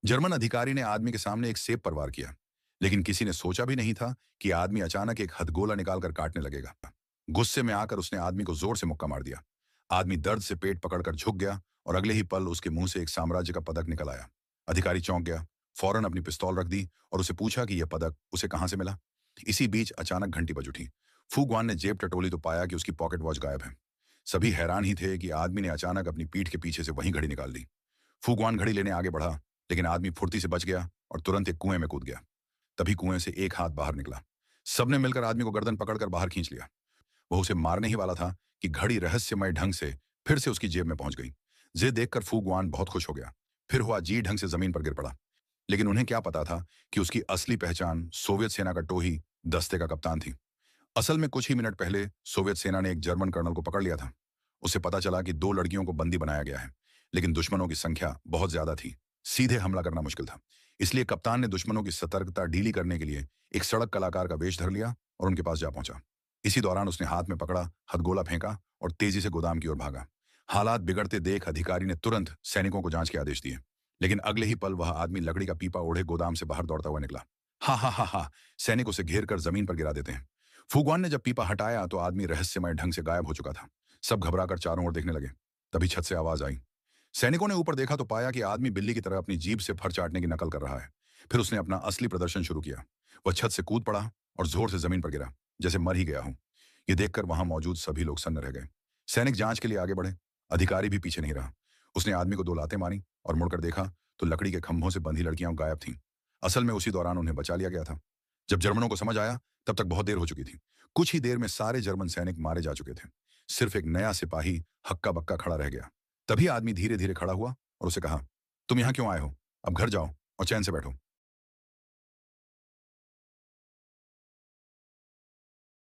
German अधिकारी ने आदमी के सामने एक सेब पर वार किया, लेकिन किसी ने सोचा भी नहीं था कि आदमी अचानक एक हथगोला निकालकर काटने लगेगा। गुस्से में आकर उसने आदमी को जोर से मुक्का मार दिया। आदमी दर्द से पेट पकड़कर झुक गया और अगले ही पल उसके मुंह से एक साम्राज्य का पदक निकल आया। अधिकारी चौंक गया, फौरन अपनी पिस्तौल रख दी और उसे पूछा कि यह पदक उसे कहां से मिला। इसी बीच अचानक घंटी बज उठी। फूगवान ने जेब टटोली तो पाया कि उसकी पॉकेट वॉच गायब है। सभी हैरान ही थे कि आदमी ने अचानक अपनी पीठ के पीछे से वही घड़ी निकाल ली। फूगवान घड़ी लेने आगे बढ़ा, लेकिन आदमी फुर्ती से बच गया और तुरंत एक कुएं में कूद गया। तभी कुएं से एक हाथ बाहर निकला। सबने मिलकर आदमी को गर्दन पकड़कर बाहर खींच लिया। वो उसे मारने ही वाला था कि घड़ी रहस्यमय ढंग से फिर से उसकी जेब में पहुंच गई। ये देखकर फूगवान बहुत खुश हो गया। फिर हुआ जी ढंग से जमीन पर गिर पड़ा। लेकिन उन्हें क्या पता था कि उसकी असली पहचान सोवियत सेना का टोही दस्ते का कप्तान थी। असल में कुछ ही मिनट पहले सोवियत सेना ने एक जर्मन कर्नल को पकड़ लिया था। उसे पता चला कि 2 लड़कियों को बंदी बनाया गया है, लेकिन दुश्मनों की संख्या बहुत ज्यादा थी। सीधे हमला करना मुश्किल था। इसलिए कप्तान ने दुश्मनों की सतर्कता ढीली करने के लिए एक सड़क कलाकार का वेश धर लिया और उनके पास जा पहुंचा। इसी दौरान उसने हाथ में पकड़ा हथगोला फेंका और तेजी से गोदाम की ओर भागा। हालात बिगड़ते देख अधिकारी ने तुरंत सैनिकों को जांच के आदेश दिए, लेकिन अगले ही पल वह आदमी लकड़ी का पीपा ओढ़े गोदाम से बाहर दौड़ता हुआ निकला। हा हा हा हा, सैनिक उसे घेर कर जमीन पर गिरा देते हैं। फूगवान ने जब पीपा हटाया तो आदमी रहस्यमय ढंग से गायब हो चुका था। सब घबराकर चारों ओर देखने लगे। तभी छत से आवाज आई। सैनिकों ने ऊपर देखा तो पाया कि आदमी बिल्ली की तरह अपनी जीभ से फर चाटने की नकल कर रहा है। फिर उसने अपना असली प्रदर्शन शुरू किया। वह छत से कूद पड़ा और जोर से जमीन पर गिरा, जैसे मर ही गया हो। ये देखकर वहां मौजूद सभी लोग सन्न रह गए। सैनिक जांच के लिए आगे बढ़े। अधिकारी भी पीछे नहीं रहा। उसने आदमी को 2 लातें मारी और मुड़कर देखा तो लकड़ी के खंभों से बंधी लड़कियां गायब थीं। असल में उसी दौरान उन्हें बचा लिया गया था। जब जर्मनों को समझ आया तब तक बहुत देर हो चुकी थी। कुछ ही देर में सारे जर्मन सैनिक मारे जा चुके थे। सिर्फ एक नया सिपाही हक्का बक्का खड़ा रह गया। तभी आदमी धीरे धीरे खड़ा हुआ और उसे कहा, तुम यहां क्यों आए हो? अब घर जाओ और चैन से बैठो।